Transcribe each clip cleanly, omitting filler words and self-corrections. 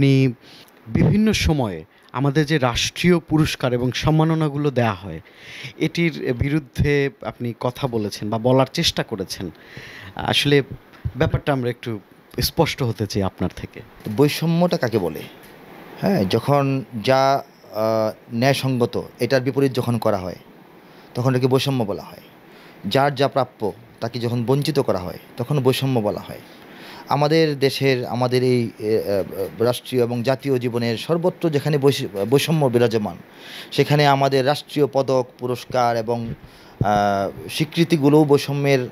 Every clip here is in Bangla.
আপনি বিভিন্ন সময়ে আমাদের যে রাষ্ট্রীয় পুরস্কার এবং সম্মাননাগুলো দেয়া হয়, এটির বিরুদ্ধে আপনি কথা বলেছেন বা বলার চেষ্টা করেছেন। আসলে ব্যাপারটা আমরা একটু স্পষ্ট হতে চাই আপনার থেকে। বৈষম্যটা কাকে বলে? হ্যাঁ, যখন যা আ ন্যায়সঙ্গত এটার বিপরীত যখন করা হয়, তখন এটাকে বৈষম্য বলা হয়। যার যা প্রাপ্য তাকে যখন বঞ্চিত করা হয়, তখন বৈষম্য বলা হয়। আমাদের দেশের আমাদের এই রাষ্ট্রীয় এবং জাতীয় জীবনের সর্বত্র যেখানে বৈষম্য বিরাজমান, সেখানে আমাদের রাষ্ট্রীয় পদক, পুরস্কার এবং আ স্বীকৃতিগুলোও বৈষম্যের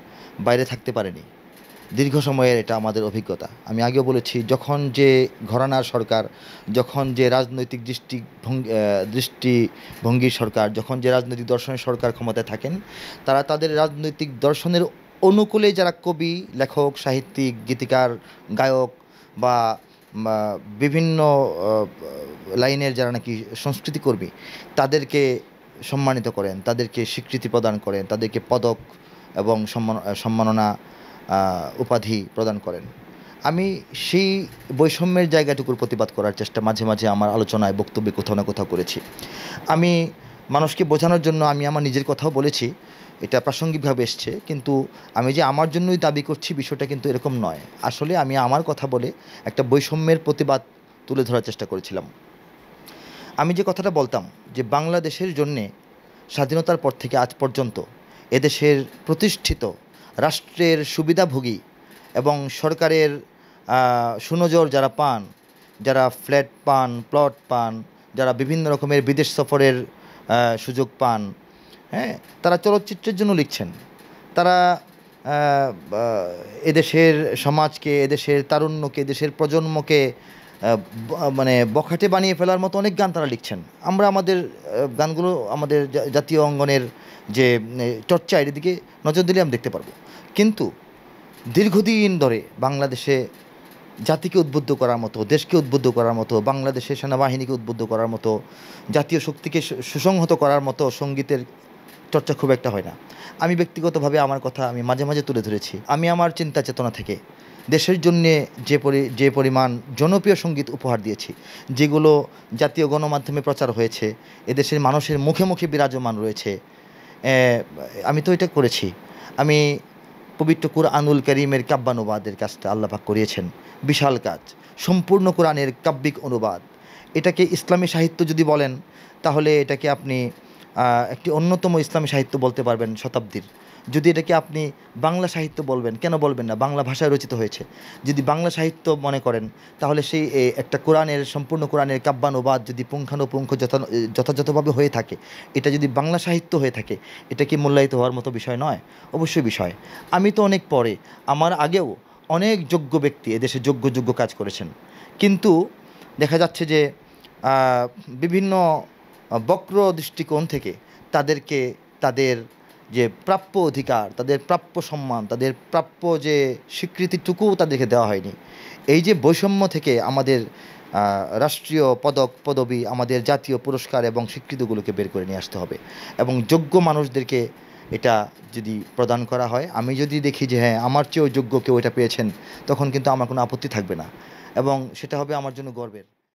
বাইরে থাকতে পারেনি। দীর্ঘ সময়ের এটা আমাদের অভিজ্ঞতা। আমি আগেও বলেছি, যখন যে ঘরানার সরকার, যখন যে রাজনৈতিক দৃষ্টিভঙ্গির সরকার, যখন যে রাজনৈতিক দর্শনের সরকার ক্ষমতায় থাকেন, তারা তাদের রাজনৈতিক দর্শনের অনুকূলে যারা কবি, লেখক, সাহিত্যিক, গীতিকার, গায়ক বা বা বিভিন্ন লাইনের যারা নাকি সংস্কৃতিকর্মী, তাদেরকে সম্মানিত করেন, তাদেরকে স্বীকৃতি প্রদান করেন, তাদেরকে পদক এবং সম্মাননা উপাধি প্রদান করেন। আমি সেই বৈষম্যের জায়গাটুকুর প্রতিবাদ করার চেষ্টা মাঝে মাঝে আমার আলোচনায়, বক্তব্যে কোথাও না কোথাও করেছি। আমি মানুষকে বোঝানোর জন্য আমি আমার নিজের কথাও বলেছি, এটা প্রাসঙ্গিকভাবে এসছে, কিন্তু আমি যে আমার জন্যই দাবি করছি বিষয়টা কিন্তু এরকম নয়। আসলে আমি আমার কথা বলে একটা বৈষম্যের প্রতিবাদ তুলে ধরার চেষ্টা করেছিলাম। আমি যে কথাটা বলতাম যে বাংলাদেশের জন্যে স্বাধীনতার পর থেকে আজ পর্যন্ত এদেশের প্রতিষ্ঠিত রাষ্ট্রের সুবিধাভোগী এবং সরকারের সুনজর যারা পান, যারা ফ্ল্যাট পান, প্লট পান, যারা বিভিন্ন রকমের বিদেশ সফরের সুযোগ পান, হ্যাঁ, তারা চলচ্চিত্রের জন্য লিখছেন। তারা এদেশের সমাজকে, এদেশের তারুণ্যকে, এদেশের প্রজন্মকে মানে বখাটে বানিয়ে ফেলার মতো অনেক গান তারা লিখছেন। আমরা আমাদের গানগুলো আমাদের জাতীয় অঙ্গনের যে চর্চা, এর দিকে নজর দিলে আমরা দেখতে পারবো। কিন্তু দীর্ঘদিন ধরে বাংলাদেশে জাতিকে উদ্বুদ্ধ করার মতো, দেশকে উদ্বুদ্ধ করার মতো, বাংলাদেশের সেনাবাহিনীকে উদ্বুদ্ধ করার মতো, জাতীয় শক্তিকে সুসংহত করার মতো সঙ্গীতের চর্চা খুব একটা হয় না। আমি ব্যক্তিগতভাবে আমার কথা আমি মাঝে মাঝে তুলে ধরেছি। আমি আমার চিন্তা চেতনা থেকে দেশের জন্যে যে পরিমাণ জনপ্রিয় সঙ্গীত উপহার দিয়েছি, যেগুলো জাতীয় গণমাধ্যমে প্রচার হয়েছে, এদেশের মানুষের মুখে মুখে বিরাজমান রয়েছে, আমি তো এটা করেছি। আমি পবিত্র কুরআনুল কারীমের কাব্যানুবাদের কাজটা আল্লাহ পাক করিয়েছেন, বিশাল কাজ। সম্পূর্ণ কোরআনের কাব্যিক অনুবাদ। এটাকে ইসলামী সাহিত্য যদি বলেন, তাহলে এটাকে আপনি একটি অন্যতম ইসলামী সাহিত্য বলতে পারবেন শতাব্দীর। যদি এটাকে আপনি বাংলা সাহিত্য বলবেন, কেন বলবেন না? বাংলা ভাষায় রচিত হয়েছে। যদি বাংলা সাহিত্য মনে করেন, তাহলে সেই একটা কোরআনের, সম্পূর্ণ কোরআনের কাব্যানুবাদ যদি পুঙ্খানুপুঙ্খ যথাযথভাবে হয়ে থাকে, এটা যদি বাংলা সাহিত্য হয়ে থাকে, এটা কি মূল্যায়িত হওয়ার মতো বিষয় নয়? অবশ্যই বিষয়। আমি তো অনেক পরে, আমার আগেও অনেক যোগ্য ব্যক্তি এদেশে যোগ্য কাজ করেছেন, কিন্তু দেখা যাচ্ছে যে বিভিন্ন বক্র দৃষ্টিকোণ থেকে তাদেরকে তাদের যে প্রাপ্য অধিকার, তাদের প্রাপ্য সম্মান, তাদের প্রাপ্য যে স্বীকৃতিটুকুও তাদেরকে দেওয়া হয়নি। এই যে বৈষম্য থেকে আমাদের রাষ্ট্রীয় পদক, পদবি, আমাদের জাতীয় পুরস্কার এবং স্বীকৃতিগুলোকে বের করে নিয়ে আসতে হবে এবং যোগ্য মানুষদেরকে এটা যদি প্রদান করা হয়, আমি যদি দেখি যে হ্যাঁ, আমার চেয়েও যোগ্য কেউ এটা পেয়েছেন, তখন কিন্তু আমার কোনো আপত্তি থাকবে না এবং সেটা হবে আমার জন্য গর্বের।